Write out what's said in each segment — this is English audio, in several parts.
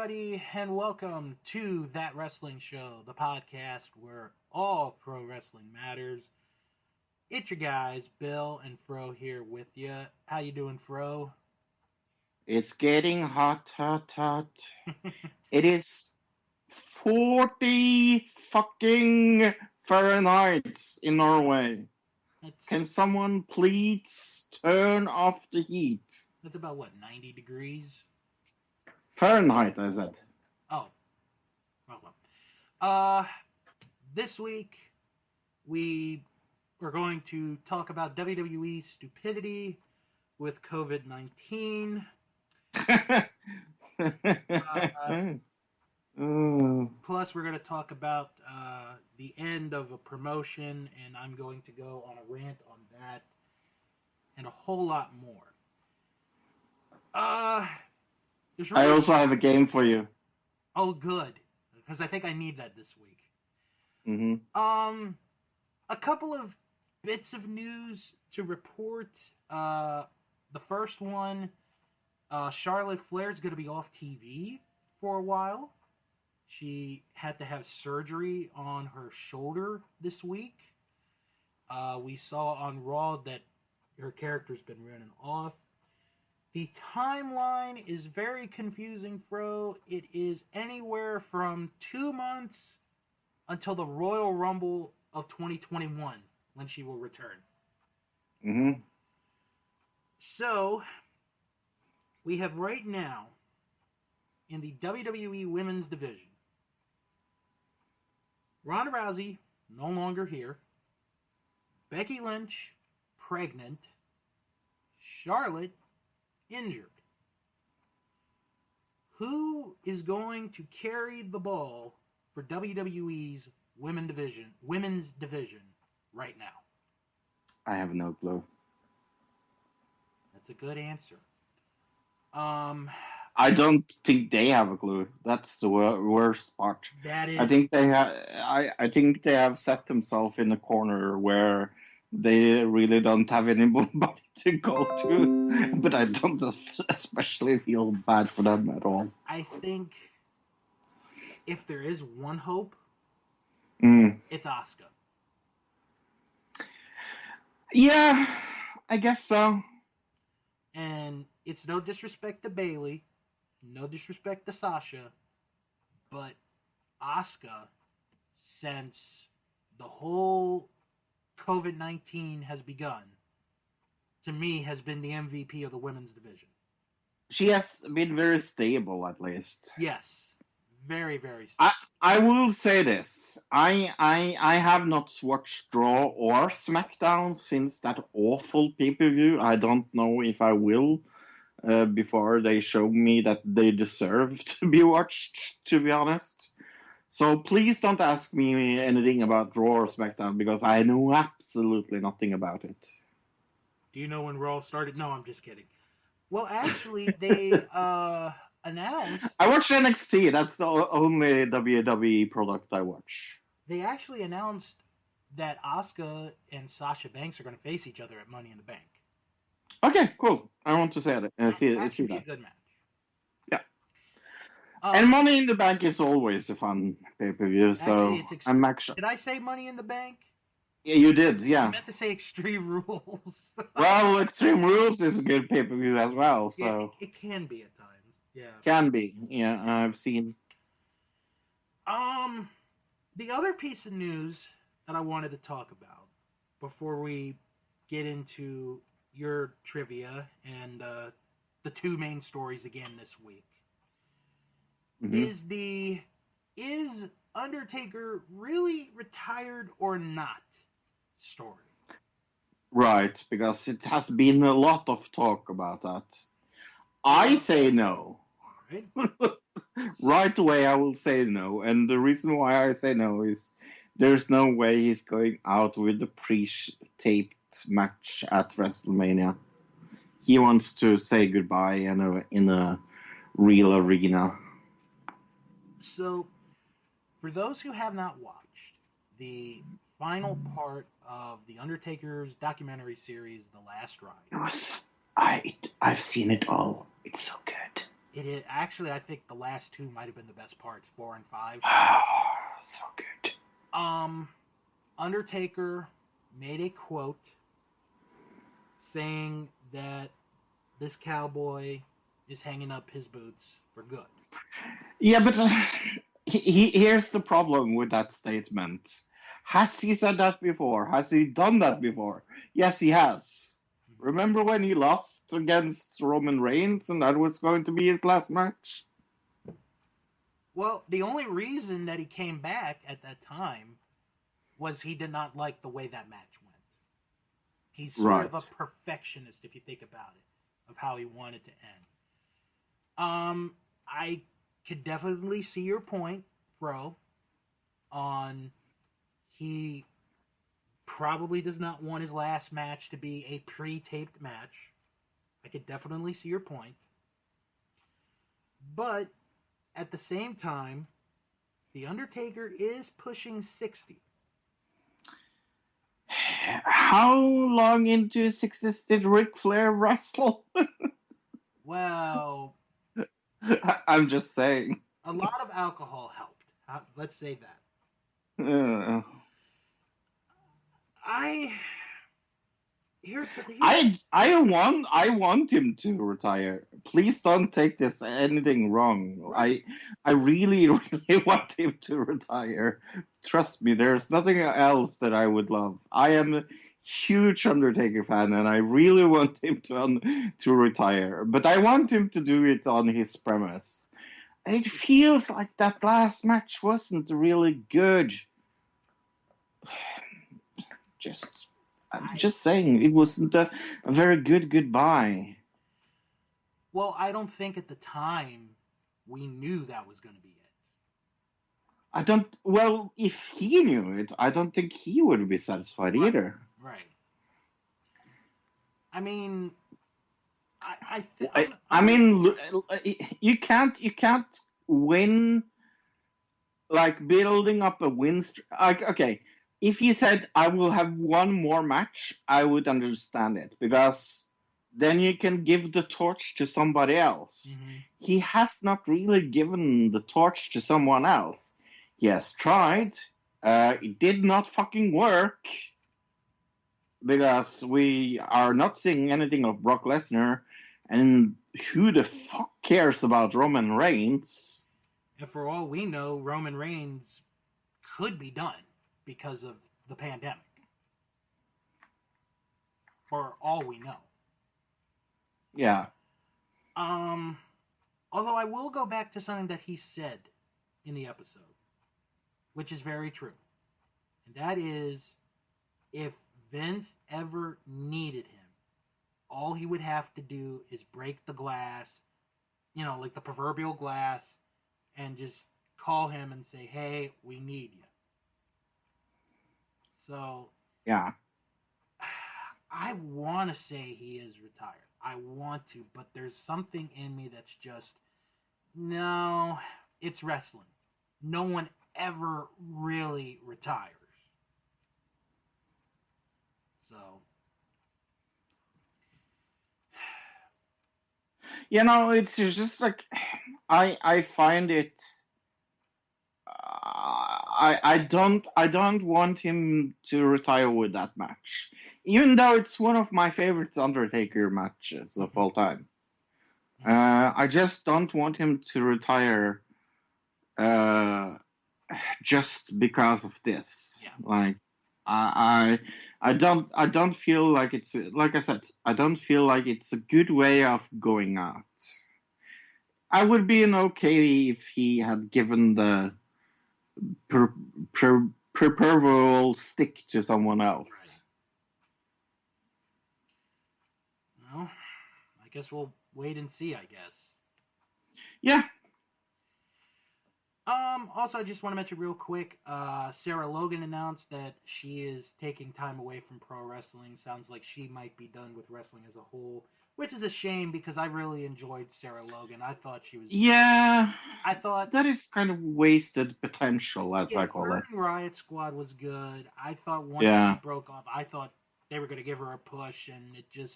everybody, and welcome to That Wrestling Show, the podcast where all pro wrestling matters. It's your guys, Bill and Fro, here with you. How you doing, Fro? It's getting hot, hot, hot. It is 40 fucking Fahrenheit in Norway. Can someone please turn off the heat? That's about, 90 degrees? Fahrenheit, I said. Oh. Well. This week, we are going to talk about WWE stupidity with COVID-19. Plus, we're going to talk about the end of a promotion, and I'm going to go on a rant on that, and a whole lot more. I also have a game for you. Oh, good, because I think I need that this week. Mm-hmm. A couple of bits of news to report. The first one, Charlotte Flair is going to be off TV for a while. She had to have surgery on her shoulder this week. We saw on Raw that her character's been running off. The timeline is very confusing, Fro. It is anywhere from 2 months until the Royal Rumble of 2021 when she will return. Mm-hmm. So, we have right now, in the WWE Women's Division, Ronda Rousey, no longer here. Becky Lynch, pregnant. Charlotte, injured. Who is going to carry the ball for WWE's women's division right now? I have no clue. That's a good answer. I don't think they have a clue. That's the worst part. That is. I think they have. I think they have set themselves in a corner where they really don't have anybody to go to. But I don't especially feel bad for them at all. I think if there is one hope, it's Asuka. Yeah, I guess so. And it's no disrespect to Bayley, no disrespect to Sasha, but Asuka, since the whole COVID-19 has begun, to me has been the MVP of the women's division. She has been very stable, at least. Yes, very, very stable. I will say this. I have not watched Raw or SmackDown since that awful pay-per-view. I don't know if I will before they show me that they deserve to be watched, to be honest. So please don't ask me anything about Raw or SmackDown because I know absolutely nothing about it. Do you know when Raw started? No, I'm just kidding. Well, actually, they announced... I watch NXT. That's the only WWE product I watch. They actually announced that Asuka and Sasha Banks are going to face each other at Money in the Bank. Okay, cool. I want to see that. See be a that. Good match. Yeah. And Money in the Bank is always a fun pay-per-view, so I'm actually... Did I say Money in the Bank? Yeah, you did, yeah. I meant to say Extreme Rules. Well, Extreme Rules is a good pay-per-view as well, so... Yeah, it can be at times, yeah. Can be, yeah, I've seen... The other piece of news that I wanted to talk about before we get into your trivia and the two main stories again this week is Undertaker really retired or not story. Right, because it has been a lot of talk about that. I say no. Right? Right away I will say no, and the reason why I say no is there's no way he's going out with the pre-taped match at WrestleMania. He wants to say goodbye in a real arena. So, for those who have not watched the final part of the Undertaker's documentary series, The Last Ride. I've seen it all. It's so good. It is actually. I think the last two might have been the best parts, 4 and 5. So good. Undertaker made a quote saying that this cowboy is hanging up his boots for good. Yeah, but here's the problem with that statement. Has he said that before? Has he done that before? Yes, he has. Remember when he lost against Roman Reigns and that was going to be his last match? Well, the only reason that he came back at that time was he did not like the way that match went. He's sort of a perfectionist, if you think about it, of how he wanted to end. I could definitely see your point, Fro, on he probably does not want his last match to be a pre-taped match. I could definitely see your point. But at the same time, The Undertaker is pushing 60. How long into his 60s did Ric Flair wrestle? Well, I'm just saying. a lot of alcohol helped. Let's say that. I want him to retire. Please don't take this anything wrong. I really, really want him to retire. Trust me, there's nothing else that I would love. I am a huge Undertaker fan, and I really want him to retire. But I want him to do it on his premise. It feels like that last match wasn't really good. I'm just saying, it wasn't a very good goodbye. Well, I don't think at the time we knew that was going to be it. Well, if he knew it, I don't think he would be satisfied either. Right. I mean, you can't win, like, building up a win streak. Like, okay, if he said, I will have one more match, I would understand it, because then you can give the torch to somebody else. Mm-hmm. He has not really given the torch to someone else. He has tried. It did not fucking work, because we are not seeing anything of Brock Lesnar, and who the fuck cares about Roman Reigns? And for all we know, Roman Reigns could be done because of the pandemic. For all we know. Yeah. Although I will go back to something that he said in the episode, which is very true. And that is, if Vince ever needed him, all he would have to do is break the glass, like the proverbial glass, and just call him and say, hey, we need you. So, yeah, I want to say he is retired. I want to, but there's something in me that's just, no, it's wrestling. No one ever really retires. So, it's just like, I find it. I don't want him to retire with that match, even though it's one of my favorite Undertaker matches of all time. I just don't want him to retire just because of this. Yeah. Like, I don't feel like it's, like I said, I don't feel like it's a good way of going out. I would be okay if he had given the proverbial stick to someone else. Right. Well, I guess we'll wait and see, I guess. Yeah. Also, I just want to mention real quick, Sarah Logan announced that she is taking time away from pro wrestling. Sounds like she might be done with wrestling as a whole, which is a shame because I really enjoyed Sarah Logan. I thought she was... Yeah. I thought... that is kind of wasted potential, as I call it. Riot Squad was good. I thought once she broke off, I thought they were going to give her a push, and it just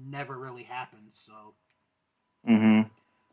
never really happened, so... Mm-hmm.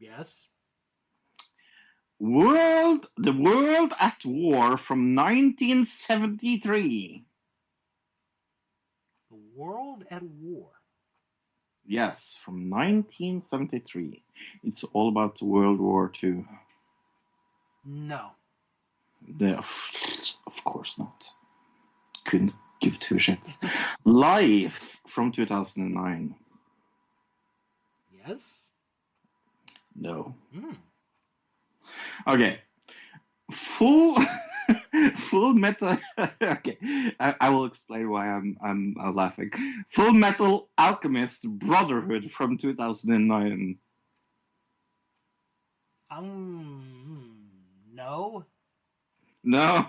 Yes. The World at War from 1973. The World at War. Yes, from 1973. It's all about World War II. No. Of course not. Couldn't give two shits. Life from 2009. Yes. No. Hmm. Okay. Full Metal. Okay, I will explain why I'm laughing. Full Metal Alchemist Brotherhood from 2009. No. No.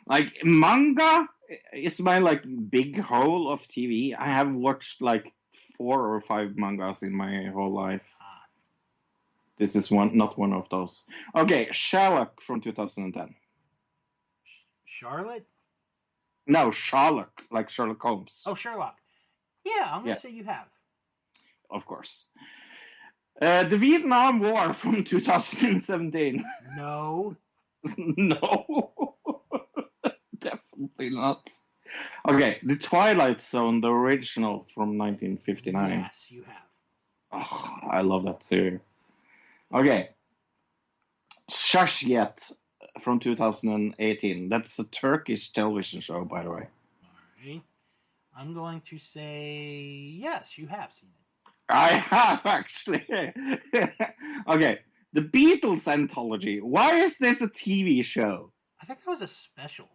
Like manga is my like big hole of TV. I have watched like 4 or 5 mangas in my whole life. This is not one of those. Okay, Sherlock from 2010. Charlotte? No, Sherlock, like Sherlock Holmes. Oh, Sherlock. Yeah, I'm going to say you have. Of course. The Vietnam War from 2017. No. No. Definitely not. Okay, The Twilight Zone, the original from 1959. Yes, you have. Oh, I love that series. Okay. Shashiyet from 2018. That's a Turkish television show, by the way. All right. I'm going to say yes, you have seen it. I have, actually. Okay. The Beatles Anthology. Why is this a TV show? I think that was a special.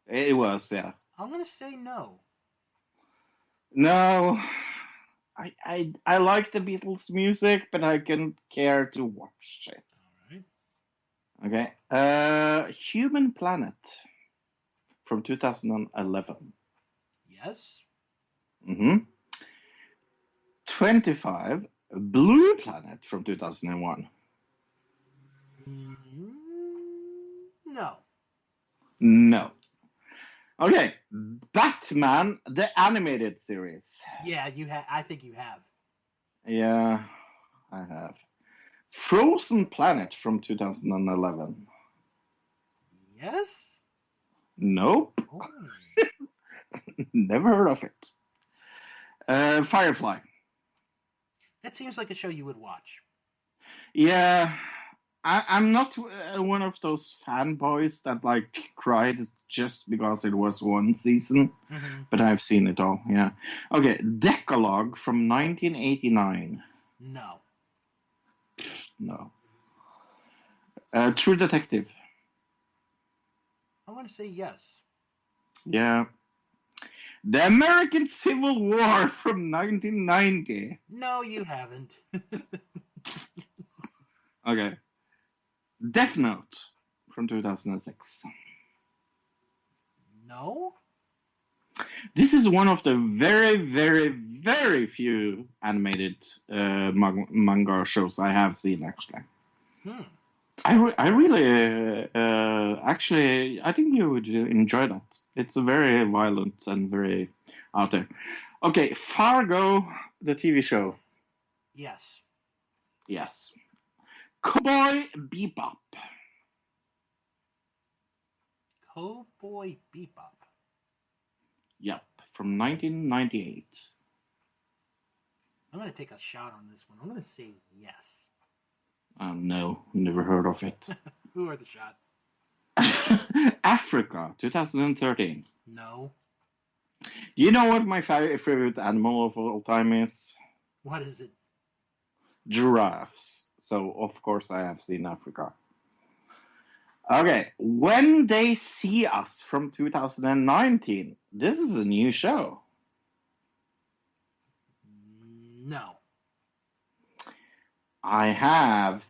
It was, yeah. I'm going to say no. No. I like the Beatles music, but I can't care to watch it. All right. Okay. Human Planet from 2011. Yes. Mm-hmm. 25. Blue Planet from 2001. No. No. Okay. Batman, the animated series. Yeah, you have. I think you have. Yeah, I have. Frozen Planet from 2011. Yes. Nope. Oh. Never heard of it. Firefly. That seems like a show you would watch. Yeah, I'm not one of those fanboys that like cried just because it was one season, but I've seen it all. Yeah. Okay, Decalogue from 1989. No. No. True Detective. I'm going to say yes. Yeah. The American Civil War from 1990. No, you haven't. Okay. Death Note from 2006. No? This is one of the very, very, very few animated manga shows I have seen, actually. I really, actually, I think you would enjoy that. It's very violent and very out there. Okay, Fargo, the TV show. Yes. Yes. Cowboy Bebop. Cowboy Bebop. Yep, from 1998. I'm going to take a shot on this one. I'm going to say yes. No, never heard of it. Who are the shots? Africa, 2013. No. You know what my favorite animal of all time is? What is it? Giraffes. So, of course, I have seen Africa. Okay, When They See Us from 2019. This is a new show. No. I have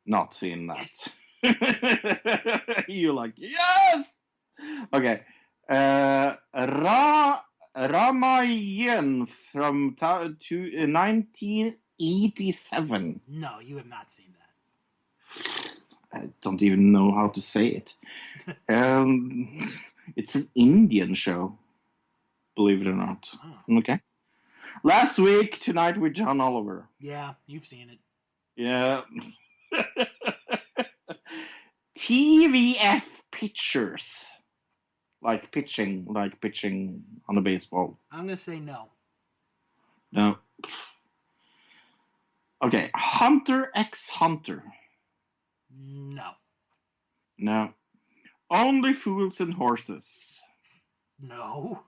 not seen that. You're like, yes! Okay. Ramayan from 1987. No, you have not seen that. I don't even know how to say it. It's an Indian show, believe it or not. Oh. Okay. Last week, tonight with John Oliver. Yeah, you've seen it. Yeah. TVF pitchers. Like pitching on a baseball. I'm going to say no. No. Okay, Hunter x Hunter. No. No. Only Fools and Horses. No.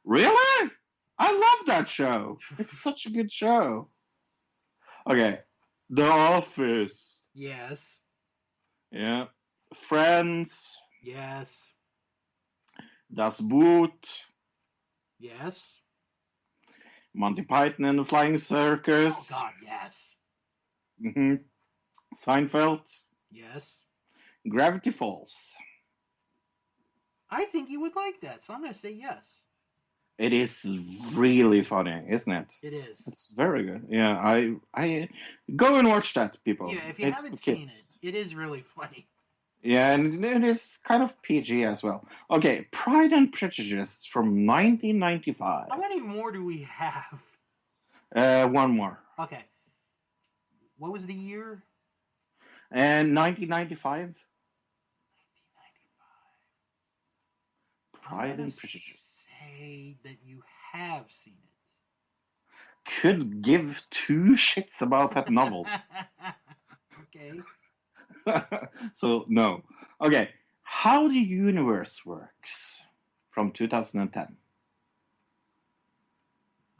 Really? I love that show. It's such a good show. Okay, The Office. Yes. Yeah. Friends. Yes. Das Boot. Yes. Monty Python and the Flying Circus. Oh, God, yes. Mm-hmm. Seinfeld. Yes. Gravity Falls. I think you would like that, so I'm going to say yes. It is really funny, isn't it? It is. It's very good. Yeah, I go and watch that, people. Yeah, if you It's haven't the seen kids. it is really funny. Yeah, and it is kind of PG as well. Okay, Pride and Prejudice from 1995. How many more do we have? One more. Okay. What was the year? And 1995. 1995. Pride and Prejudice. Say that you have seen it. Could give two shits about that novel. Okay. So, no. Okay, How the Universe Works from 2010.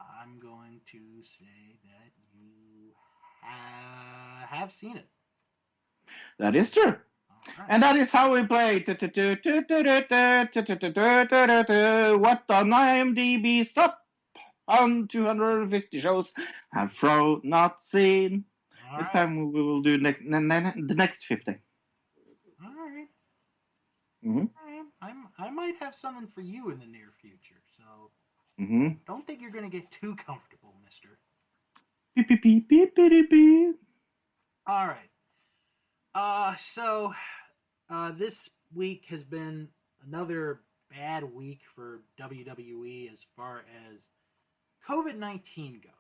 I'm going to say that you have seen it. That is true. Right. And that is how we play. What on IMDb stop on 250 shows have Fro not seen. All This right. time we will do the next 50. All right. Mm-hmm. All right. I might have something for you in the near future, so Mm-hmm. don't think you're going to get too comfortable, mister. Beep, beep, beep, beep, beep, beep. All right. So this week has been another bad week for WWE as far as COVID-19 goes.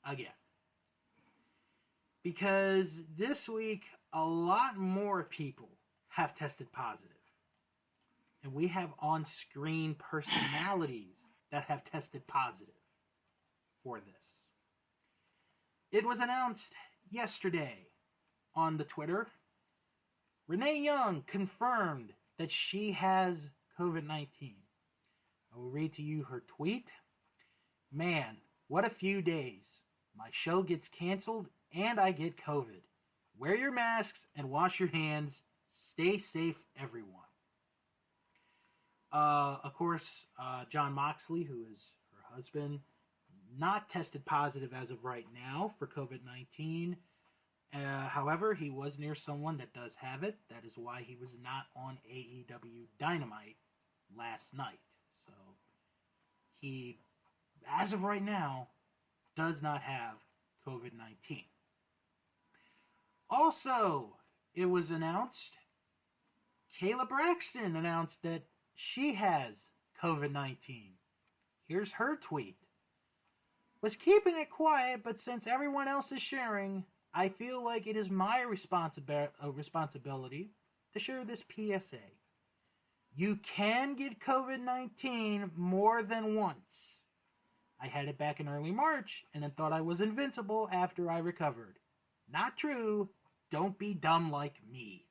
Again. Because this week, a lot more people have tested positive. And we have on-screen personalities that have tested positive for this. It was announced yesterday on the Twitter. Renee Young confirmed that she has COVID-19. I will read to you her tweet. Man, what a few days. My show gets canceled and I get COVID. Wear your masks and wash your hands. Stay safe, everyone. Of course, John Moxley, who is her husband, not tested positive as of right now for COVID-19. However, he was near someone that does have it. That is why he was not on AEW Dynamite last night. So he, as of right now, does not have COVID-19. Also, it was announced, Kayla Braxton announced that she has COVID-19. Here's her tweet. Was keeping it quiet, but since everyone else is sharing, I feel like it is my responsibility to share this PSA. You can get COVID-19 more than once. I had it back in early March and then thought I was invincible after I recovered. Not true. Don't be dumb like me.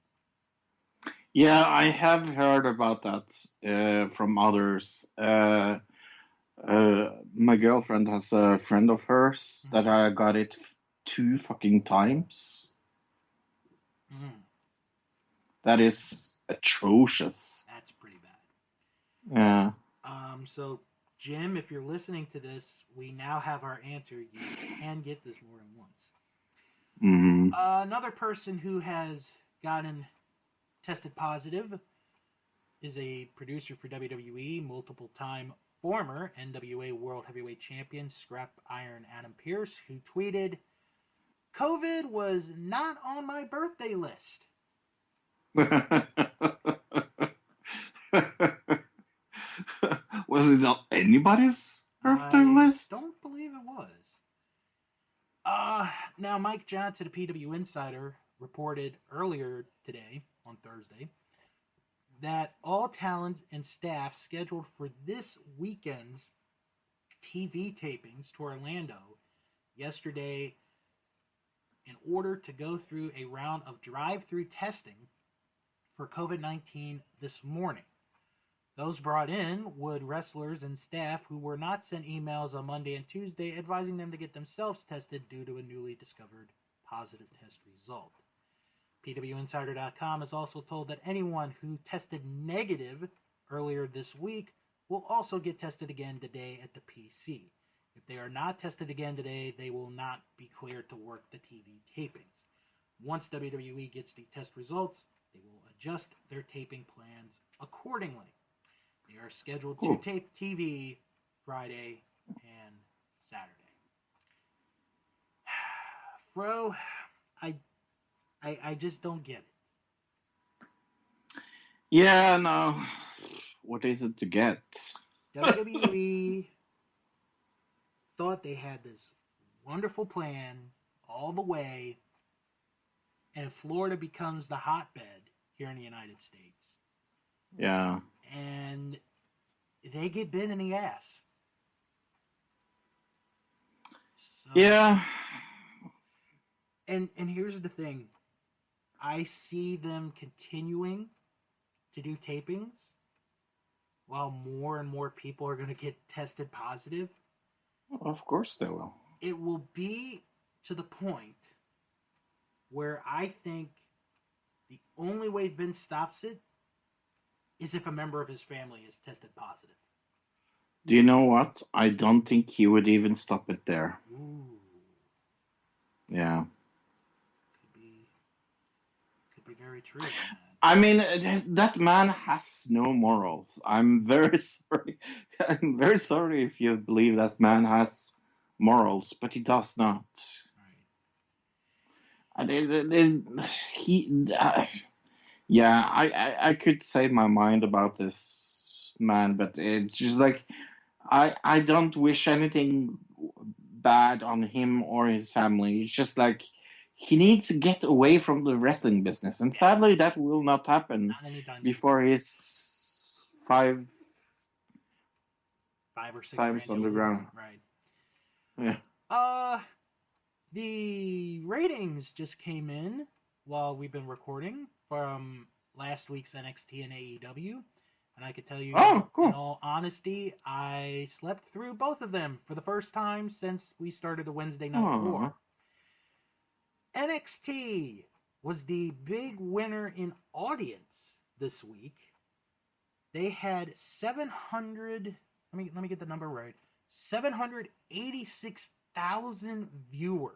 Yeah, I have heard about that from others. My girlfriend has a friend of hers that I got it 2 fucking times. Mm. That is atrocious. That's pretty bad. Yeah. So, Jim, if you're listening to this, we now have our answer. You can get this more than once. Mm-hmm. Another person who has gotten tested positive is a producer for WWE, multiple-time former NWA World Heavyweight Champion, Scrap Iron Adam Pearce, who tweeted, COVID was not on my birthday list. Was it not anybody's? birthday I list? don't believe it was. Now Mike Johnson, a PW Insider, reported earlier today, on Thursday, that all talent and staff scheduled for this weekend's TV tapings to Orlando yesterday in order to go through a round of drive-through testing for COVID-19 this morning. Those brought in would wrestlers and staff who were not sent emails on Monday and Tuesday advising them to get themselves tested due to a newly discovered positive test result. PWInsider.com is also told that anyone who tested negative earlier this week will also get tested again today at the PC. If they are not tested again today, they will not be cleared to work the TV tapings. Once WWE gets the test results, they will adjust their taping plans accordingly. They are scheduled to tape TV Friday and Saturday. Fro, I just don't get it. Yeah, no. What is it to get? WWE thought they had this wonderful plan all the way, and Florida becomes the hotbed here in the United States. Yeah. And they get bit in the ass. So, yeah. And here's the thing. I see them continuing to do tapings while more and more people are going to get tested positive. Of course they will. It will be to the point where I think the only way Vince stops it is if a member of his family is tested positive. Do you know what? I don't think he would even stop it there. Ooh. Yeah. Could be very true. I mean, that man has no morals. I'm very sorry. I'm very sorry if you believe that man has morals, but he does not. Right. I could say my mind about this man, but it's just like I don't wish anything bad on him or his family. It's just like he needs to get away from the wrestling business, and sadly that will not happen before he's 5 or 6 times underground. Right. Yeah. The ratings just came in while we've been recording from last week's NXT and AEW. And I can tell you, cool. In all honesty, I slept through both of them for the first time since we started the Wednesday Night War. NXT was the big winner in audience this week. They had 700, let me get the number right, 786,000 viewers,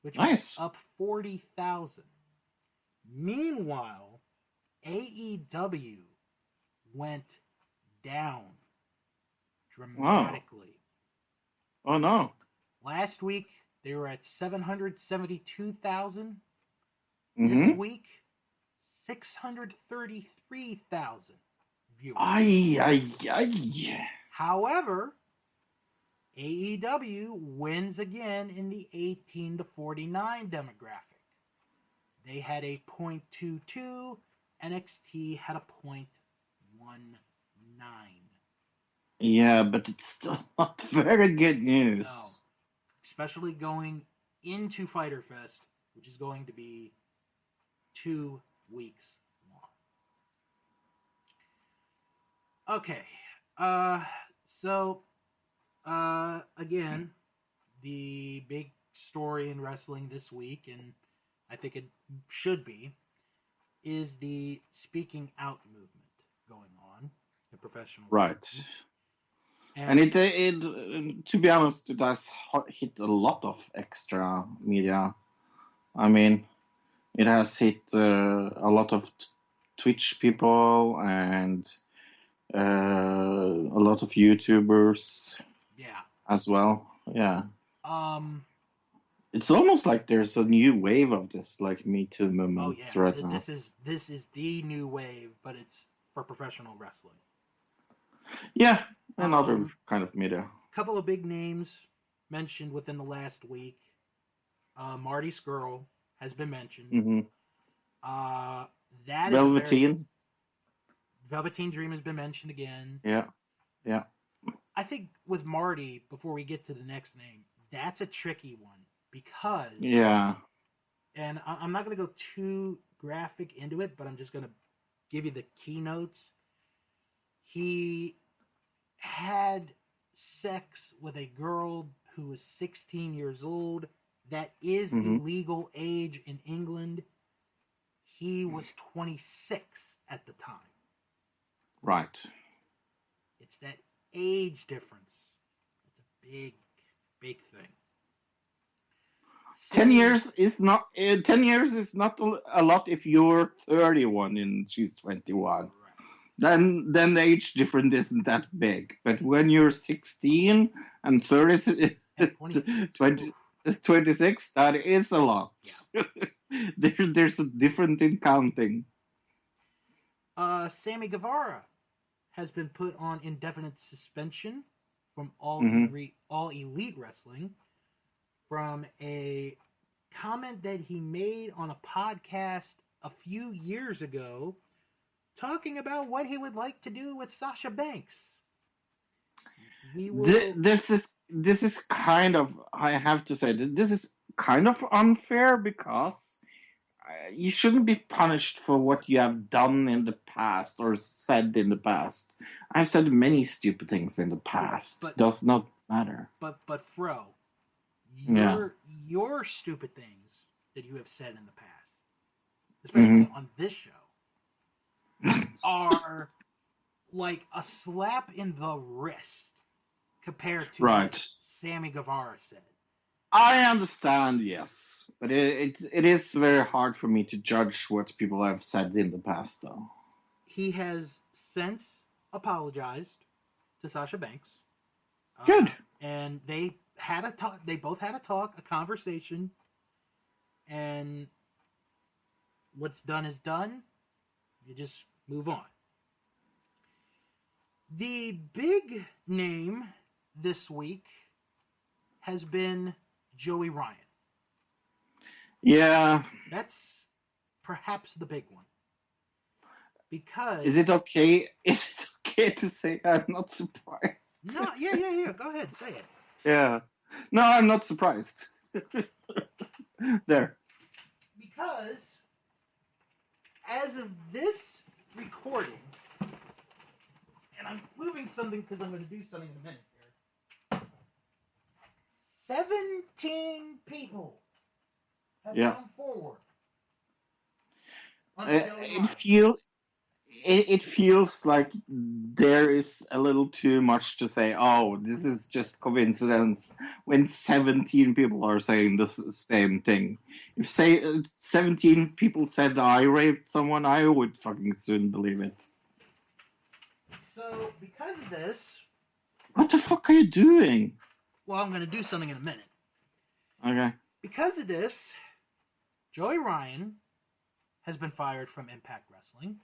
which was up 40,000. Meanwhile, AEW went down dramatically. Wow. Oh no. Last week, they were at 772,000. Mm-hmm. This week, 633,000 viewers. However, AEW wins again in the 18 to 49 demographic. They had a .22. NXT had a .19. Yeah, but it's still not very good news. No. Especially going into Fyter Fest, which is going to be 2 weeks long. Okay. Again, the big story in wrestling this week, and I think it should be, is the speaking out movement going on in professional wrestling. Right. And it to be honest, it has hit a lot of extra media. I mean, it has hit a lot of Twitch people and a lot of YouTubers. Yeah. As well. Yeah. It's almost like there's a new wave of this, like Me Too movement right now. This is the new wave, but it's for professional wrestling. Yeah, and other kind of media. Couple of big names mentioned within the last week. Marty Skrull has been mentioned. Mm-hmm. That Velveteen. Velveteen Dream has been mentioned again. Yeah. I think with Marty, before we get to the next name, that's a tricky one because... Yeah. And I'm not going to go too graphic into it, but I'm just going to give you the keynotes. He had sex with a girl who was 16 years old. That is illegal age in England. He was 26 at the time. Right. It's that age difference. It's a big, big thing. 10 years is not. 10 years is not a lot if you're 31 and she's 21. Right. Then the age difference isn't that big. But when you're 16 and 30, And 26, that is a lot. Yeah. There's a difference in counting. Sammy Guevara has been put on indefinite suspension from all elite wrestling from a comment that he made on a podcast a few years ago talking about what he would like to do with Sasha Banks. This is kind of, I have to say, this is kind of unfair because you shouldn't be punished for what you have done in the past or said in the past. I've said many stupid things in the past. But, does not matter. But Fro, your stupid things that you have said in the past, especially on this show, are like a slap in the wrist compared to what Sammy Guevara said. I understand, yes, but it is very hard for me to judge what people have said in the past, though. He has since apologized to Sasha Banks. Good. And they had a talk. They both had a talk, a conversation, and what's done is done. You just move on. The big name this week has been Joey Ryan. Yeah. That's perhaps the big one. Because... Is it okay to say I'm not surprised? No, yeah. Go ahead, say it. Yeah. No, I'm not surprised. There. Because as of this recording, and I'm moving something because I'm going to do something in a minute here. 17 people have come forward. It feels like there is a little too much to say, oh, this is just coincidence, when 17 people are saying the same thing. If, say, 17 people said I raped someone, I would fucking soon believe it. So, because of this... What the fuck are you doing? Well, I'm going to do something in a minute. Okay. Because of this, Joey Ryan has been fired from Impact Wrestling.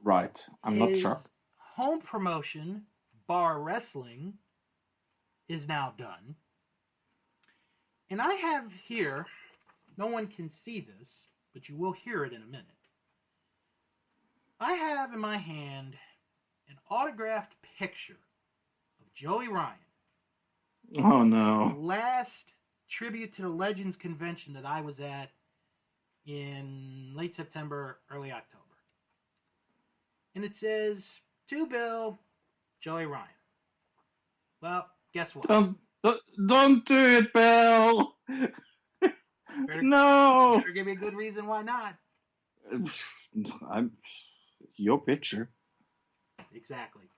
Right. I'm not sure. Home promotion, Bar Wrestling, is now done. And I have here, no one can see this, but you will hear it in a minute. I have in my hand an autographed picture of Joey Ryan. Oh, no. The last Tribute to the Legends convention that I was at in late September, early October. And it says, to Bill, Joey Ryan. Well, guess what? Don't do it, Bill! No! Better give me a good reason why not. Your picture. Exactly.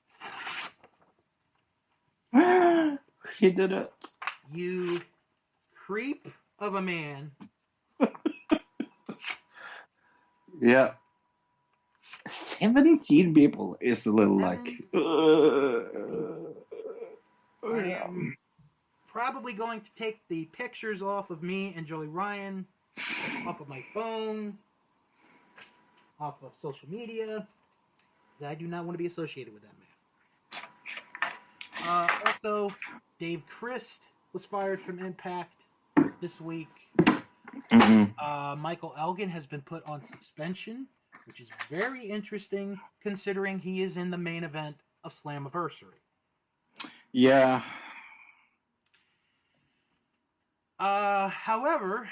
He did it. You creep of a man. Yeah. 17 people is a little like... I am probably going to take the pictures off of me and Joey Ryan, off of my phone, off of social media. I do not want to be associated with that man. Also, Dave Christ was fired from Impact this week. Michael Elgin has been put on suspension, which is very interesting considering he is in the main event of Slammiversary. Yeah. However,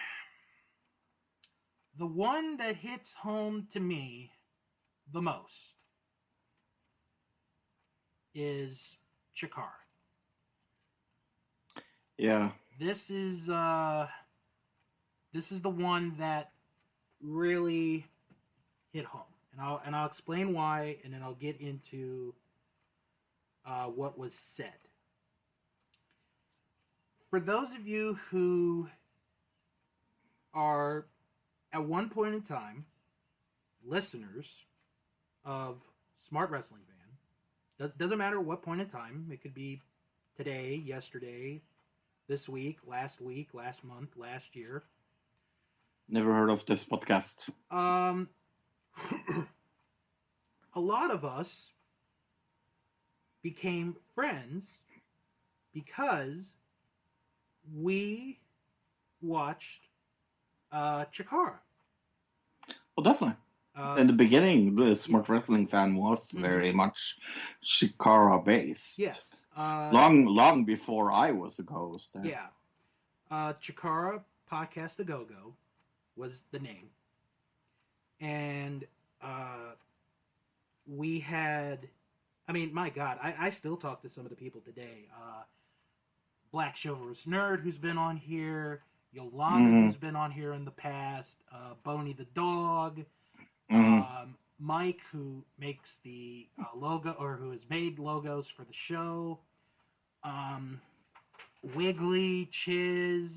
the one that hits home to me the most is CHIKARA. Yeah. This is the one that really hit home, and I'll explain why, and then I'll get into what was said. For those of you who are at one point in time listeners of Smart Wrestling Fan, doesn't matter what point in time, it could be today, yesterday, this week, last month, last year. Never heard of this podcast. A lot of us became friends because we watched CHIKARA. Well, definitely. In the beginning, the Smart Wrestling Fan was very much CHIKARA based. Yes. Long before I was a host. Yeah. CHIKARA Podcast A Go Go was the name. And we had, I mean, my God, I still talk to some of the people today. Black Chivalrous Nerd, who's been on here, Yolanda, who's been on here in the past, Boney the Dog, Mike, who makes the logo, or who has made logos for the show, Wiggly, Chiz,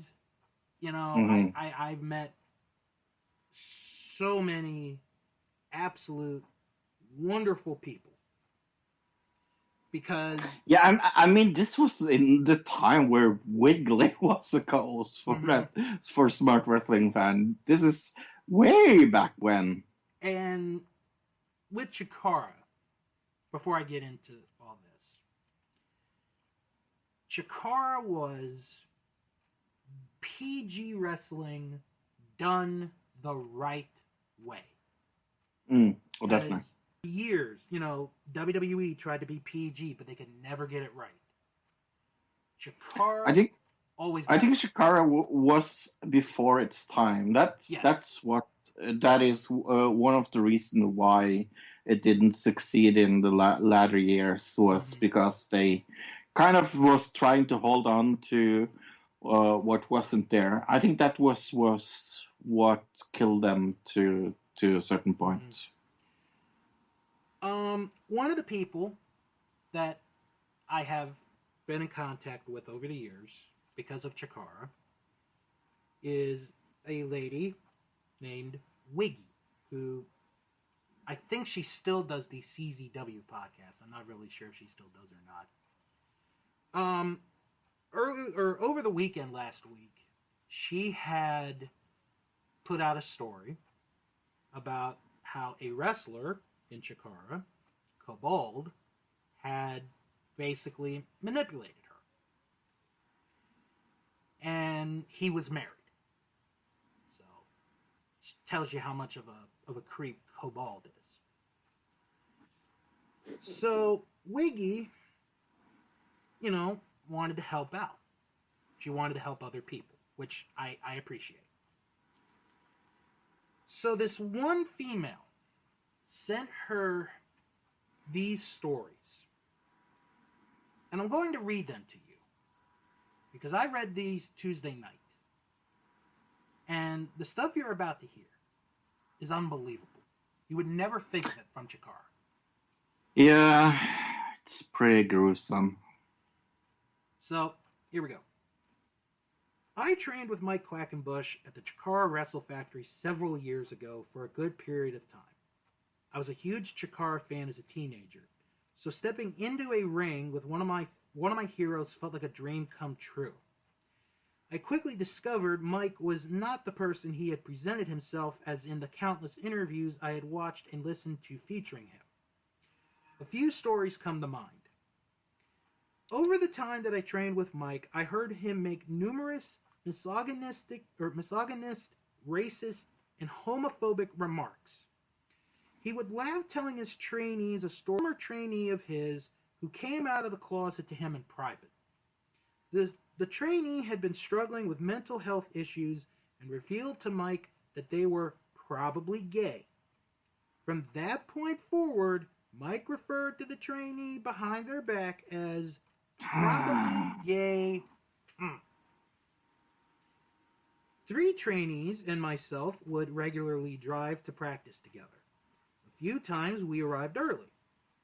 you know, I've met so many absolute wonderful people. Because I mean, this was in the time where Wiggly was the co-host for Smart Wrestling Fan. This is way back when. And with CHIKARA, before I get into all this, CHIKARA was PG wrestling done the right way. Well, definitely. For years, you know, WWE tried to be PG, but they could never get it right. CHIKARA I think CHIKARA was before its time. That is one of the reasons why it didn't succeed in the latter years was because they kind of was trying to hold on to what wasn't there. I think that was what killed them to a certain point. One of the people that I have been in contact with over the years because of CHIKARA is a lady named Wiggy, who I think she still does the CZW podcast. I'm not really sure if she still does or not. Over the weekend last week, she had put out a story about how a wrestler in CHIKARA, Kobold, had basically manipulated her. And he was married. So, it tells you how much of a creep Kobold is. So, Wiggy, you know, wanted to help out. She wanted to help other people, which I appreciate. So this one female sent her these stories. And I'm going to read them to you. Because I read these Tuesday night. And the stuff you're about to hear is unbelievable. You would never think of it from CHIKARA. Yeah, it's pretty gruesome. So, here we go. I trained with Mike Quackenbush at the CHIKARA Wrestle Factory several years ago for a good period of time. I was a huge CHIKARA fan as a teenager, so stepping into a ring with one of my heroes felt like a dream come true. I quickly discovered Mike was not the person he had presented himself as in the countless interviews I had watched and listened to featuring him. A few stories come to mind. Over the time that I trained with Mike, I heard him make numerous misogynist, racist, and homophobic remarks. He would laugh telling his trainees a story of a former trainee of his who came out of the closet to him in private. The trainee had been struggling with mental health issues and revealed to Mike that they were probably gay. From that point forward, Mike referred to the trainee behind their back as probably gay. Three trainees and myself would regularly drive to practice together. A few times we arrived early.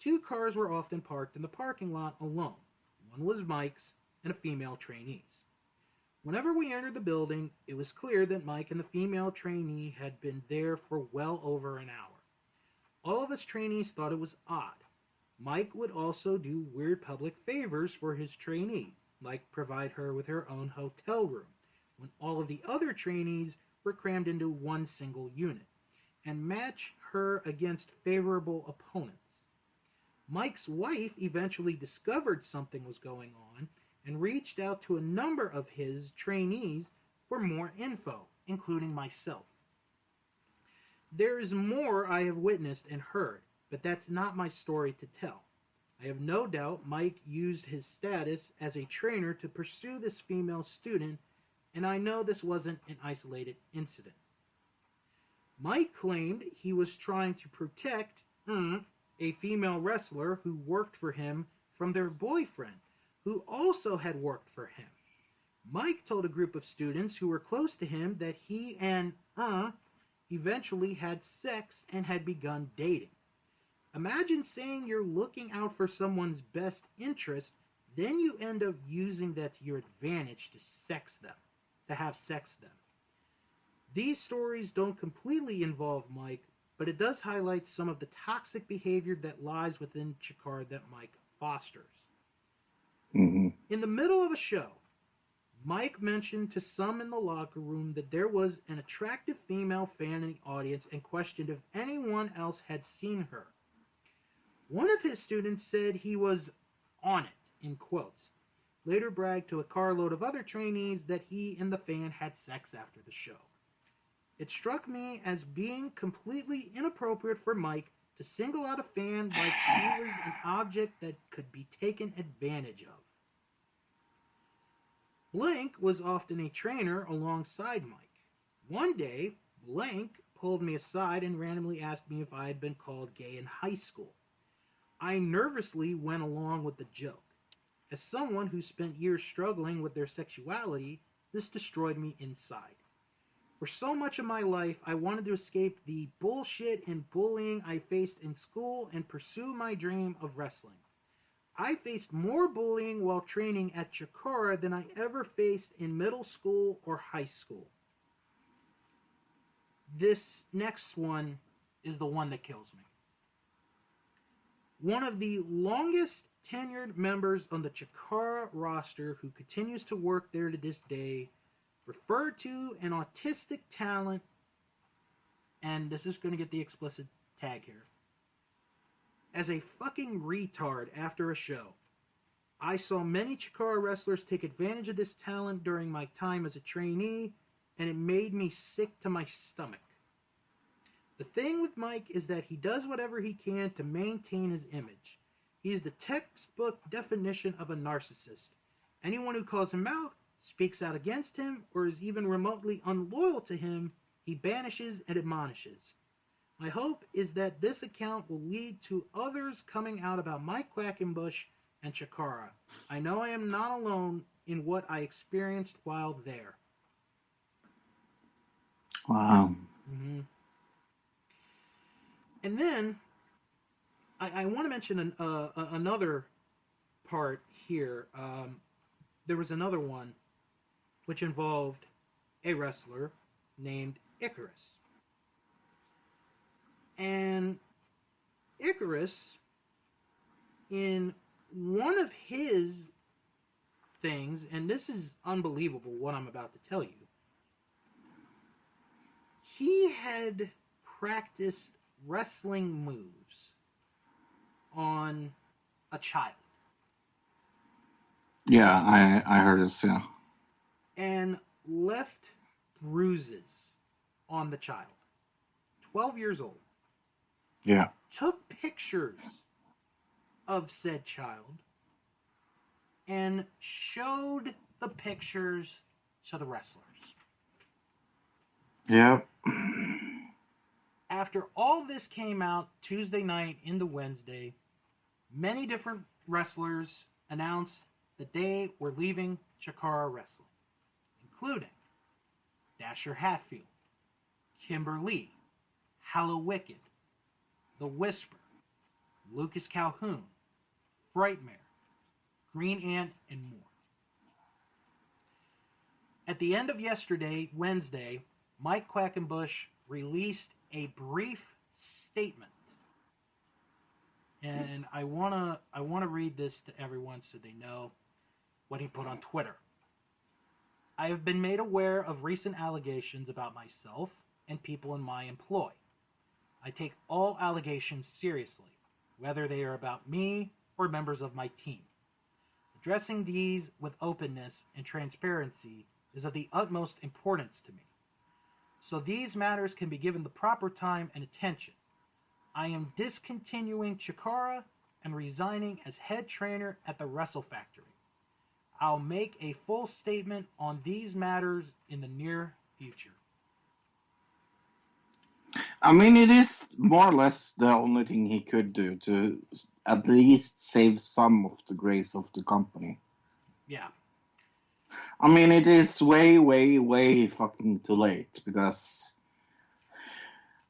Two cars were often parked in the parking lot alone. One was Mike's and a female trainee's. Whenever we entered the building, it was clear that Mike and the female trainee had been there for well over an hour. All of us trainees thought it was odd. Mike would also do weird public favors for his trainee, like provide her with her own hotel room, when all of the other trainees were crammed into one single unit, and match her against favorable opponents. Mike's wife eventually discovered something was going on and reached out to a number of his trainees for more info, including myself. There is more I have witnessed and heard, but that's not my story to tell. I have no doubt Mike used his status as a trainer to pursue this female student, and I know this wasn't an isolated incident. Mike claimed he was trying to protect a female wrestler who worked for him from their boyfriend, who also had worked for him. Mike told a group of students who were close to him that he and eventually had sex and had begun dating. Imagine saying you're looking out for someone's best interest, then you end up using that to your advantage to have sex them. These stories don't completely involve Mike, but it does highlight some of the toxic behavior that lies within CHIKARA that Mike fosters. Mm-hmm. In the middle of a show, Mike mentioned to some in the locker room that there was an attractive female fan in the audience and questioned if anyone else had seen her. One of his students said he was on it, in quotes. Later bragged to a carload of other trainees that he and the fan had sex after the show. It struck me as being completely inappropriate for Mike to single out a fan like he was an object that could be taken advantage of. Blank was often a trainer alongside Mike. One day, Blank pulled me aside and randomly asked me if I had been called gay in high school. I nervously went along with the joke. As someone who spent years struggling with their sexuality, this destroyed me inside. For so much of my life, I wanted to escape the bullshit and bullying I faced in school and pursue my dream of wrestling. I faced more bullying while training at CHIKARA than I ever faced in middle school or high school. This next one is the one that kills me. One of the longest tenured members on the CHIKARA roster who continues to work there to this day referred to an autistic talent, and this is going to get the explicit tag here, as a fucking retard after a show. I saw many CHIKARA wrestlers take advantage of this talent during my time as a trainee, and it made me sick to my stomach. The thing with Mike is that he does whatever he can to maintain his image. He is the textbook definition of a narcissist. Anyone who calls him out, speaks out against him, or is even remotely unloyal to him, he banishes and admonishes. My hope is that this account will lead to others coming out about Mike Quackenbush and CHIKARA. I know I am not alone in what I experienced while there. Wow. Mm-hmm. And then, I want to mention another part here. There was another one which involved a wrestler named Icarus. And Icarus, in one of his things, and this is unbelievable what I'm about to tell you, he had practiced wrestling moves on a child. Yeah, I heard this. Yeah. and left bruises on the child. 12 years old. Yeah. Took pictures of said child and showed the pictures to the wrestlers. Yeah. After all this came out Tuesday night into Wednesday, many different wrestlers announced that they were leaving Chikara Wrestling, including Dasher Hatfield, Kimber Lee, Hallow Wicked, The Whisper, Lucas Calhoun, Frightmare, Green Ant, and more. At the end of yesterday, Wednesday, Mike Quackenbush released a brief statement, and I wanna read this to everyone so they know what he put on Twitter. I have been made aware of recent allegations about myself and people in my employ. I take all allegations seriously, whether they are about me or members of my team. Addressing these with openness and transparency is of the utmost importance to me, so these matters can be given the proper time and attention. I am discontinuing Chikara and resigning as head trainer at the Wrestle Factory. I'll make a full statement on these matters in the near future. I mean, it is more or less the only thing he could do to at least save some of the grace of the company. Yeah. I mean, it is way, way, way fucking too late because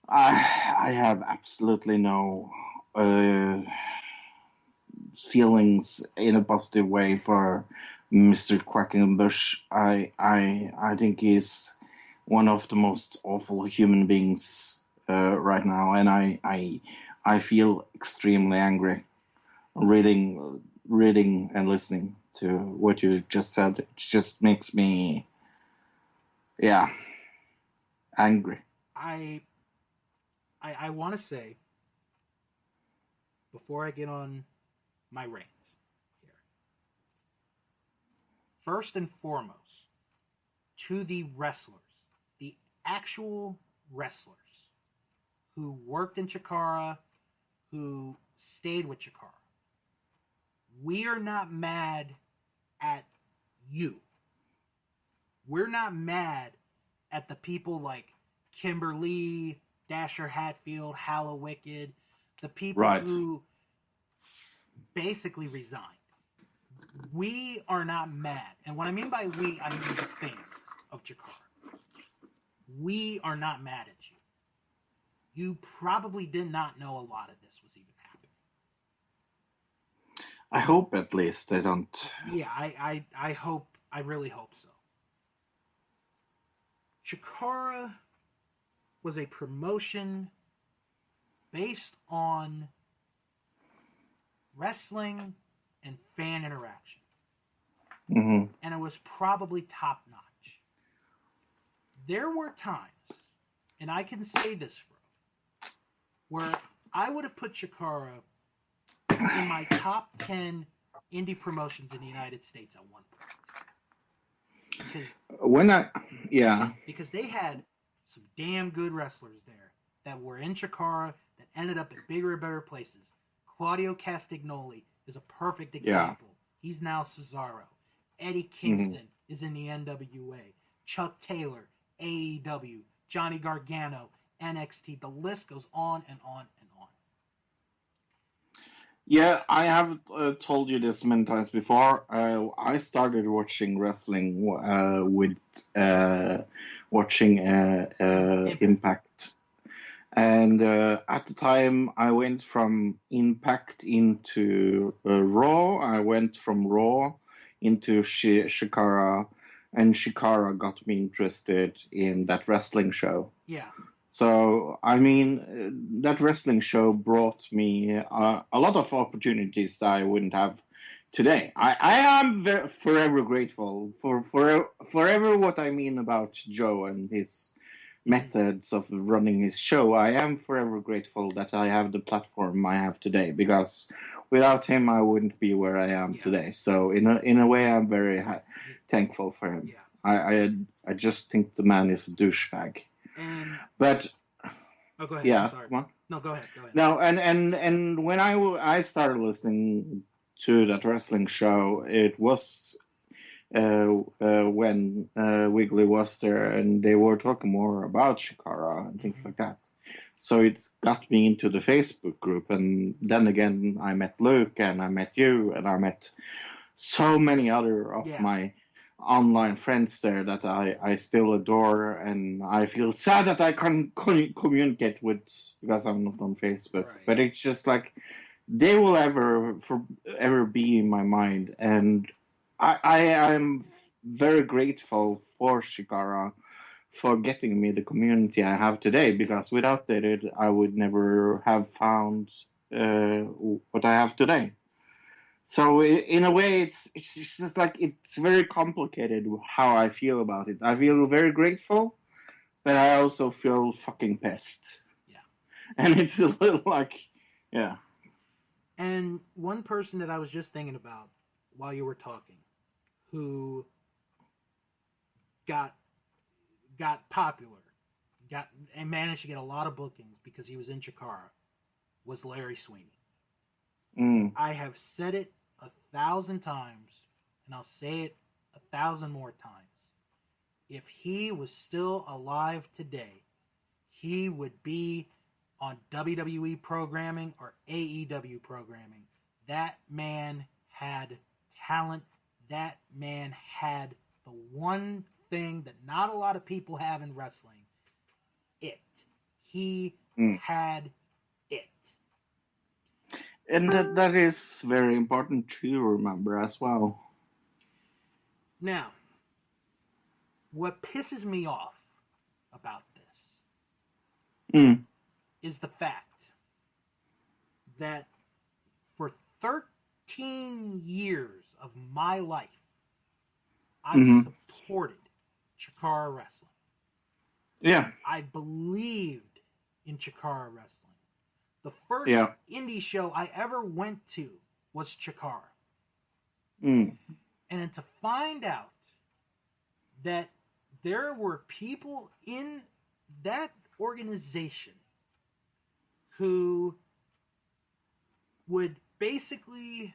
I have absolutely no feelings in a positive way for Mr. Quackenbush. I think he's one of the most awful human beings right now, and I feel extremely angry reading and listening to what you just said. It just makes me, yeah, angry. I want to say, before I get on my rant here, first and foremost, to the wrestlers, the actual wrestlers who worked in Chikara, who stayed with Chikara, we are not mad at you. We're not mad at the people like Kimberly, Dasher Hatfield, Hallow Wicked, the people who basically resigned. We are not mad. And what I mean by we, I mean the fans of Chikara. We are not mad at you. You probably did not know a lot of this was even happening. I hope at least they don't. Yeah, I hope, I really hope so. Chikara was a promotion based on wrestling and fan interaction. Mm-hmm. And it was probably top notch. There were times, and I can say this, Fro, where I would have put Chikara in my top 10 indie promotions in the United States at one point. Because they had some damn good wrestlers there that were in Chikara that ended up in bigger and better places. Claudio Castagnoli is a perfect example. Yeah. He's now Cesaro. Eddie Kingston is in the NWA. Chuck Taylor, AEW. Johnny Gargano, NXT. The list goes on and on and on. Yeah, I have told you this many times before. I started watching wrestling with watching Impact. And at the time, I went from Impact into Raw. I went from Raw into CHIKARA, and CHIKARA got me interested in that wrestling show. Yeah. So, I mean, that wrestling show brought me a lot of opportunities that I wouldn't have today. I am forever grateful for forever what I mean about Joe and his methods of running his show. I am forever grateful that I have the platform I have today, because without him, I wouldn't be where I am today. So in a way, I'm very thankful for him. Yeah. I just think the man is a douchebag. But oh, go ahead. yeah, I'm sorry. what? No, go ahead. Go ahead. No, and when I started listening to that wrestling show, it was when Wiggly was there, and they were talking more about CHIKARA and things like that. So it got me into the Facebook group, and then again, I met Luke, and I met you, and I met so many other of my online friends there that I still adore, and I feel sad that I can't communicate with because I'm not on Facebook. Right. But it's just like they will ever be in my mind, and I am very grateful for CHIKARA for getting me the community I have today, because without it, I would never have found what I have today. So in a way, it's just like it's very complicated how I feel about it. I feel very grateful, but I also feel fucking pissed. Yeah. And it's a little like, yeah. And one person that I was just thinking about while you were talking, who got popular, and managed to get a lot of bookings because he was in CHIKARA, was Larry Sweeney. I have said it 1,000 times, and I'll say it 1,000 more times. If he was still alive today, he would be on WWE programming or AEW programming. That man had talent. That man had the one thing that not a lot of people have in wrestling. He had it. And that is very important to remember as well. Now, what pisses me off about this is the fact that for 13 years of my life, I supported CHIKARA wrestling. Yeah. I believed in CHIKARA wrestling. The first indie show I ever went to was CHIKARA. And then to find out that there were people in that organization who would basically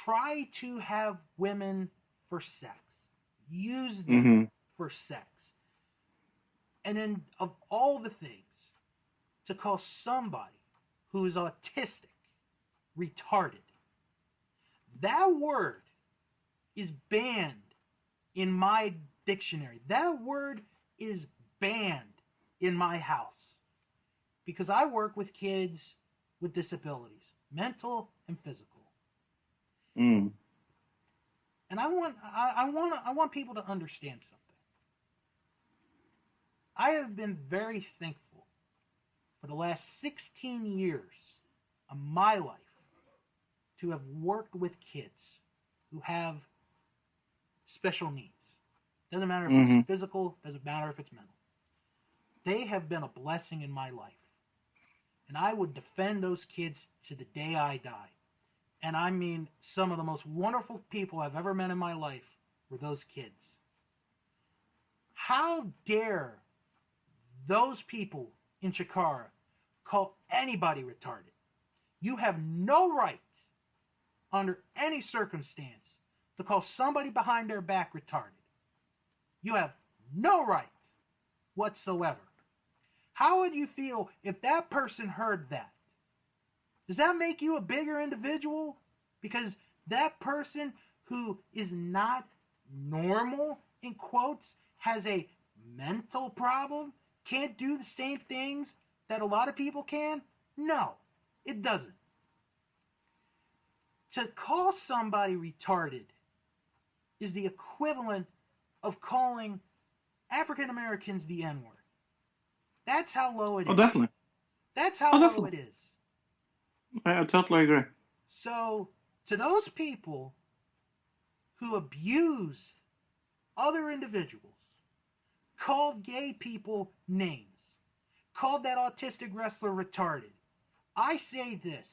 try to have women for sex, use them for sex, and then of all the things, to call somebody who is autistic retarded. That word is banned in my dictionary. That word is banned in my house. Because I work with kids with disabilities, mental and physical. And I want people to understand something. I have been very thankful for the last 16 years of my life to have worked with kids who have special needs. Doesn't matter if it's physical, doesn't matter if it's mental. They have been a blessing in my life. And I would defend those kids to the day I die. And I mean, some of the most wonderful people I've ever met in my life were those kids. How dare those people in CHIKARA call anybody retarded? You have no right, under any circumstance, to call somebody behind their back retarded. You have no right whatsoever. How would you feel if that person heard that? Does that make you a bigger individual? Because that person who is not normal, in quotes, has a mental problem, can't do the same things that a lot of people can? No, it doesn't. To call somebody retarded is the equivalent of calling African Americans the N-word. That's how low it is. Oh, definitely. That's how low it is. I totally agree. So, to those people who abuse other individuals, called gay people names, called that autistic wrestler retarded, I say this.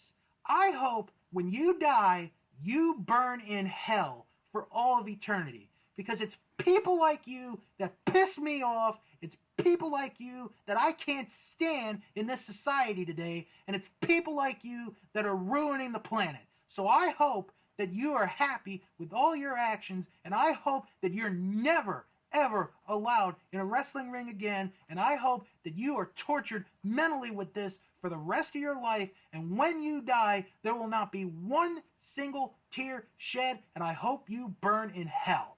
I hope when you die, you burn in hell for all of eternity. Because it's people like you that piss me off. It's people like you that I can't stand in this society today. And it's people like you that are ruining the planet. So I hope that you are happy with all your actions. And I hope that you're never, ever allowed in a wrestling ring again. And I hope that you are tortured mentally with this for the rest of your life. And when you die, there will not be one single tear shed. And I hope you burn in hell.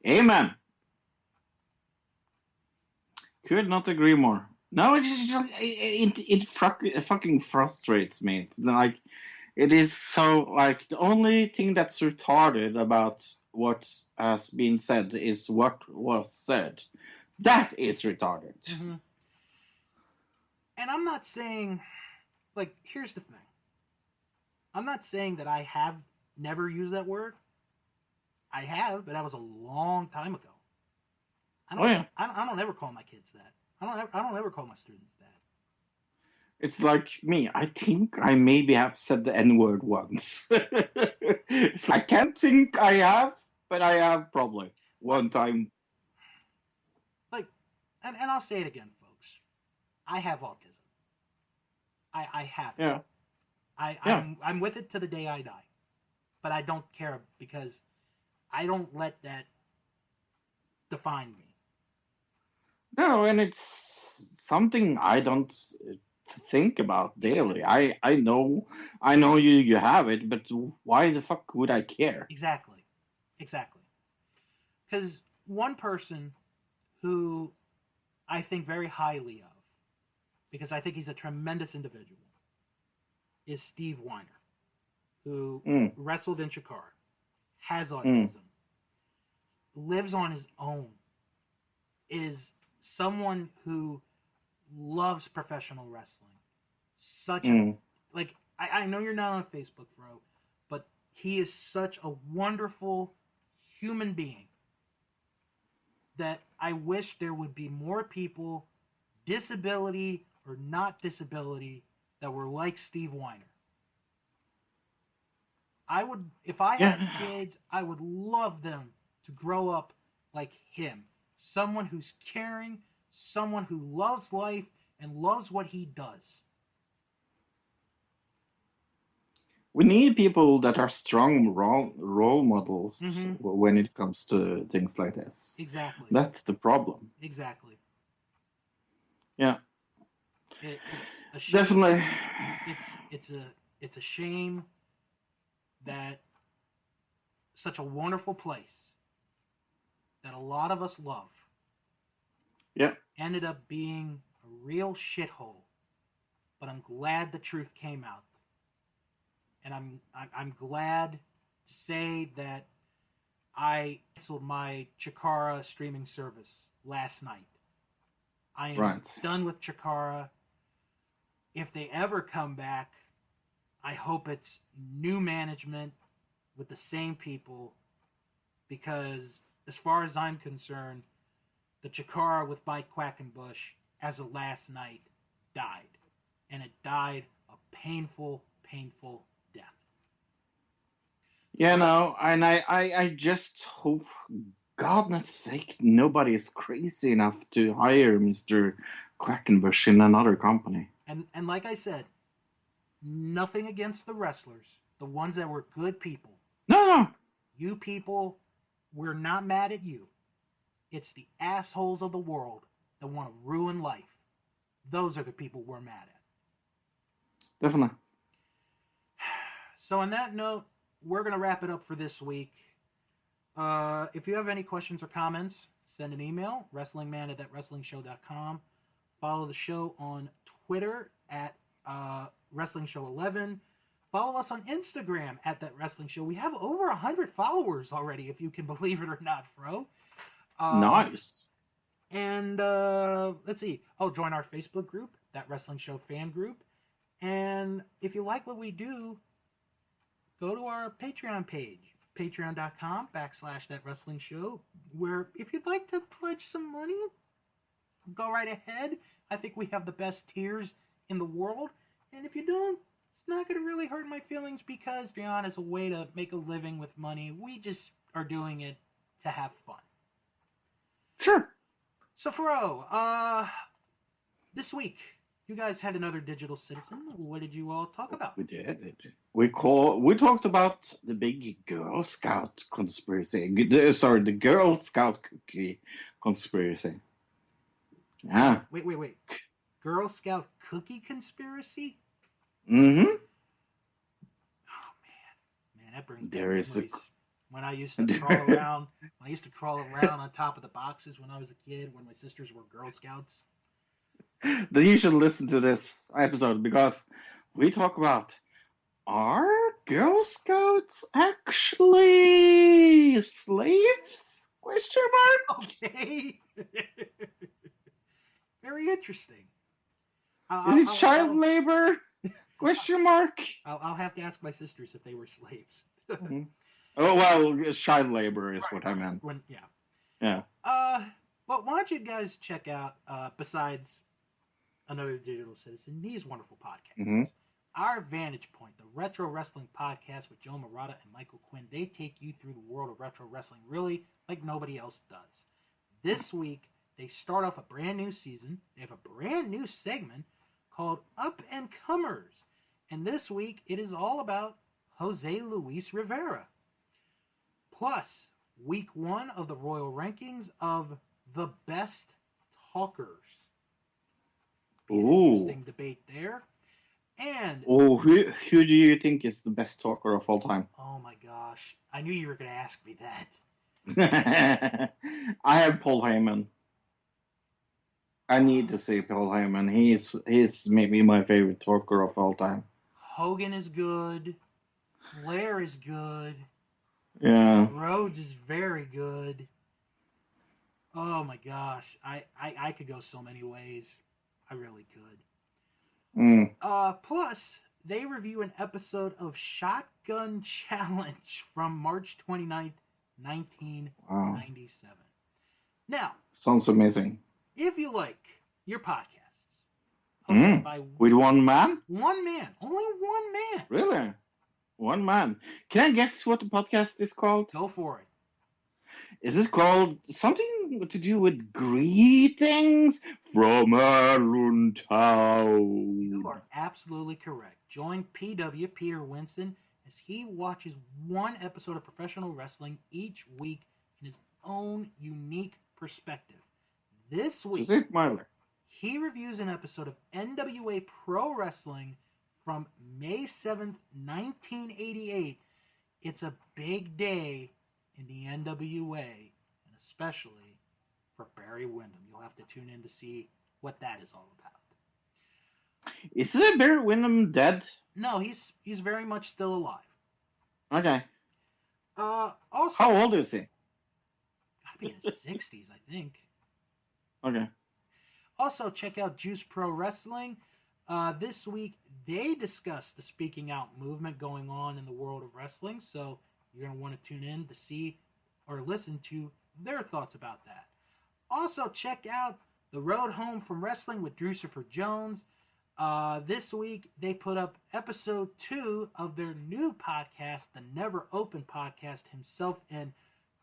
Amen. Could not agree more. No, it fucking frustrates me. It's like, it is so, like, the only thing that's retarded about what has been said is what was said. That is retarded. Mm-hmm. And I'm not saying, like, here's the thing. I'm not saying that I have never used that word. I have, but that was a long time ago. I don't ever call my kids that. I don't ever call my students that. It's like me. I think I maybe have said the N-word once. I can't think I have, but I have probably one time. Like, and I'll say it again, folks. I have autism. I have it. Yeah. I'm with it to the day I die. But I don't care because I don't let that define me. No, and it's something I don't think about daily. I know you have it, but why the fuck would I care? Exactly. Because one person who I think very highly of, because I think he's a tremendous individual, is Steve Weiner, who wrestled in CHIKARA, has autism, lives on his own, is someone who loves professional wrestling. I know you're not on Facebook, bro, but he is such a wonderful human being that I wish there would be more people, disability or not disability, that were like Steve Weiner. If I had kids, I would love them to grow up like him. Someone who's caring, someone who loves life and loves what he does. We need people that are strong role models when it comes to things like this. Exactly. That's the problem. Exactly. Yeah. It's a shame. Definitely. It's a shame that such a wonderful place that a lot of us love ended up being a real shithole. But I'm glad the truth came out. And I'm glad to say that I canceled my CHIKARA streaming service last night. I am done with CHIKARA. If they ever come back, I hope it's new management with the same people, because as far as I'm concerned, the CHIKARA with Mike Quackenbush as of last night died. And it died a painful, painful death. Yeah, no, and I just hope, God's sake, nobody is crazy enough to hire Mr. Quackenbush in another company. And like I said, nothing against the wrestlers, the ones that were good people. No. You people, we're not mad at you. It's the assholes of the world that want to ruin life. Those are the people we're mad at. Definitely. So on that note, we're going to wrap it up for this week. If you have any questions or comments, send an email, wrestlingman@thatwrestlingshow.com. Follow the show on Twitter at WrestlingShow11. Follow us on Instagram at That Wrestling Show. We have over 100 followers already, if you can believe it or not, Fro. Nice. And let's see. Join our Facebook group, That Wrestling Show fan group. And if you like what we do, go to our Patreon page, patreon.com/That Wrestling Show, where if you'd like to pledge some money, go right ahead. I think we have the best tiers in the world. And if you don't, it's not going to really hurt my feelings because, to be honest, a way to make a living with money, we just are doing it to have fun. Sure. So, Fro, this week, you guys had another Digital Citizen. What did you all talk about? We did. We talked about the big Girl Scout conspiracy. The Girl Scout cookie conspiracy. Yeah. Wait. Girl Scout cookie conspiracy? Mm-hmm. Oh man, that brings There back is memories. When I used to crawl around on top of the boxes when I was a kid, when my sisters were Girl Scouts. Then you should listen to this episode because we talk about, are Girl Scouts actually slaves? Question mark. Okay. Very interesting. Is it child labor? Question mark. I'll have to ask my sisters if they were slaves. Oh, well, child labor is what I meant. Yeah. Well, why don't you guys check out, besides Another Digital Citizen, these wonderful podcasts. Mm-hmm. Our Vantage Point, the Retro Wrestling Podcast with Joe Murata and Michael Quinn, they take you through the world of retro wrestling really like nobody else does. This week, they start off a brand new season. They have a brand new segment called Up and Comers. And this week, it is all about Jose Luis Rivera. Plus, week 1 of the Royal Rankings of the best talkers. Interesting debate there. And who do you think is the best talker of all time? Oh my gosh, I knew you were going to ask me that. I have Paul Heyman. I need to see Paul Heyman. He's maybe my favorite talker of all time. Hogan is good. Flair is good. Yeah. Rhodes is very good. Oh my gosh, I could go so many ways. I really could. Plus, they review an episode of Shotgun Challenge from March 29th, 1997. Wow. Now, sounds amazing. If you like your podcasts, with one man? One man. Only one man. Really? One man. Can I guess what the podcast is called? Go for it. Is it called something to do with greetings from Allentown? You are absolutely correct. Join PW, Peter Winston, as he watches one episode of professional wrestling each week in his own unique perspective. This week, he reviews an episode of NWA Pro Wrestling from May 7th, 1988. It's a big day in the NWA, and especially for Barry Windham. You'll have to tune in to see what that is all about. Isn't Barry Windham dead? No, he's very much still alive. Okay. Also, how old is he? Gotta be in his 60s, I think. Okay. Also, check out Juice Pro Wrestling. This week, they discuss the speaking out movement going on in the world of wrestling, so you're going to want to tune in to see or listen to their thoughts about that. Also, check out The Road Home from Wrestling with Drusifer Jones. This week, they put up episode 2 of their new podcast, the Never Open Podcast, himself and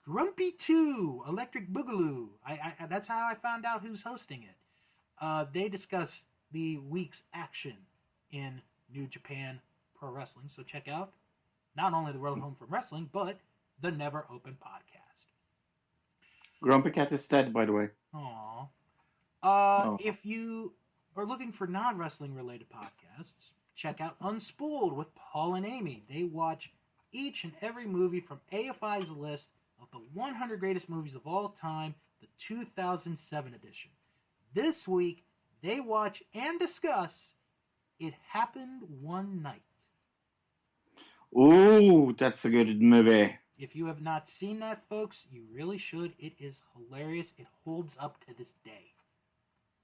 Grumpy 2, Electric Boogaloo. That's how I found out who's hosting it. They discuss the week's action in New Japan Pro Wrestling, so check out not only The Road Home from Wrestling, but the Never Open Podcast. Grumpy Cat is dead, by the way. Aww. If you are looking for non-wrestling related podcasts, check out Unspooled with Paul and Amy. They watch each and every movie from AFI's list of the 100 greatest movies of all time, the 2007 edition. This week, they watch and discuss It Happened One Night. Ooh, that's a good movie. If you have not seen that, folks, you really should. It is hilarious. It holds up to this day.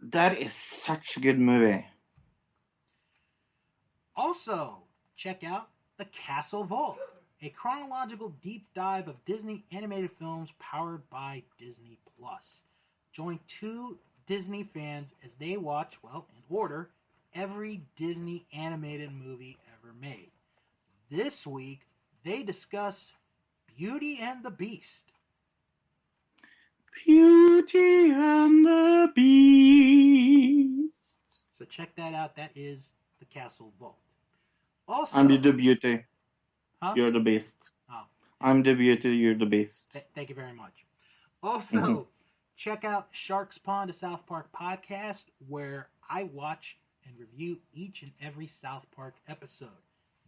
That is such a good movie. Also, check out The Castle Vault, a chronological deep dive of Disney animated films powered by Disney+. Join 2 Disney fans as they watch, well, in order, every Disney animated movie ever made. This week, they discuss Beauty and the Beast. Beauty and the Beast. So check that out. That is the Castle Vault. Also, I'm the beauty. Huh? You're the beast. Oh, I'm the beauty. You're the beast. Thank you very much. Also, check out Sharks Pond, a South Park podcast, where I watch and review each and every South Park episode.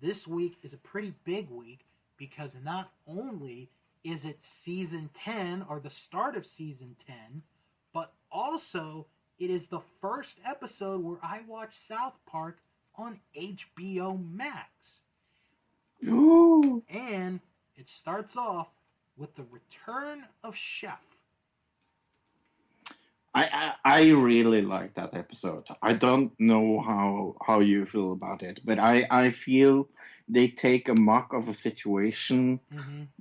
This week is a pretty big week because not only is it season 10 or the start of season 10, but also it is the first episode where I watch South Park on HBO Max. Ooh. And it starts off with the return of Chef. I really like that episode. I don't know how you feel about it, but I feel they take a mock of a situation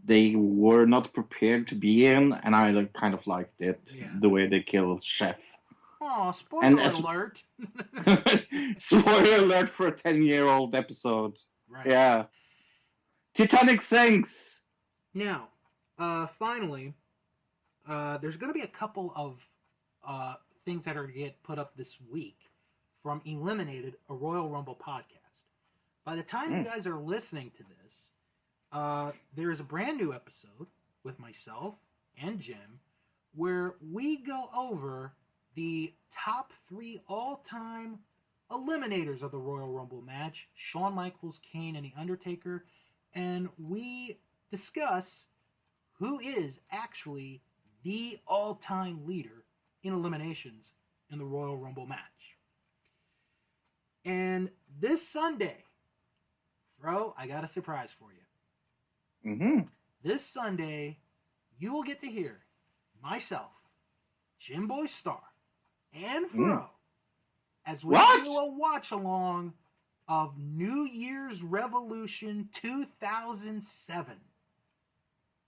they were not prepared to be in, and I kind of liked it, the way they killed Chef. Oh, spoiler alert. Spoiler alert for a 10-year-old episode. Right. Yeah. Titanic sinks! Now, finally, there's going to be a couple of things that are going to get put up this week from Eliminated, a Royal Rumble podcast. By the time you guys are listening to this, there is a brand new episode with myself and Jim where we go over the top 3 all-time eliminators of the Royal Rumble match, Shawn Michaels, Kane, and The Undertaker, and we discuss who is actually the all-time leader in eliminations in the Royal Rumble match. And this Sunday, Fro, I got a surprise for you. This Sunday, you will get to hear myself, Jim Boy Star, and Fro as we do a watch-along of New Year's Revolution 2007.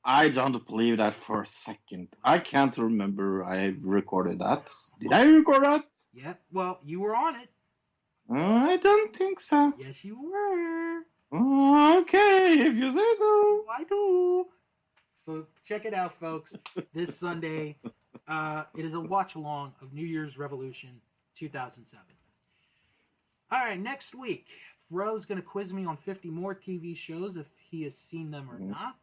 I don't believe that for a second. I can't remember I recorded that. Did I record that? Yeah, well, you were on it. I don't think so. Yes, you were. Okay, if you say so. I do. So check it out, folks. This Sunday, it is a watch-along of New Year's Revolution 2007. All right, next week, Fro's going to quiz me on 50 more TV shows if he has seen them or not.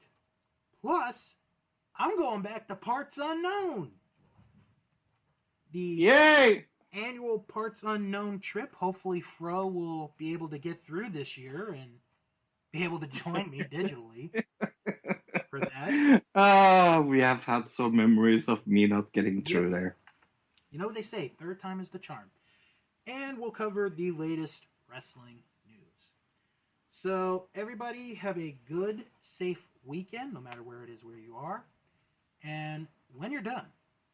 Plus, I'm going back to Parts Unknown. The annual Parts Unknown trip. Hopefully, Fro will be able to get through this year and be able to join me digitally for that. Oh, we have had some memories of me not getting through there. You know what they say, third time is the charm. And we'll cover the latest wrestling news. So, everybody have a good, safe weekend, no matter where it is where you are. And when you're done,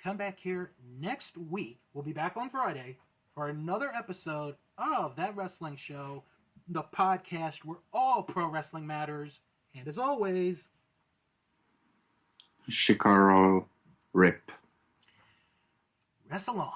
come back here next week. We'll be back on Friday for another episode of That Wrestling Show, the podcast where all pro wrestling matters. And as always, CHIKARA RIP. wrestle on.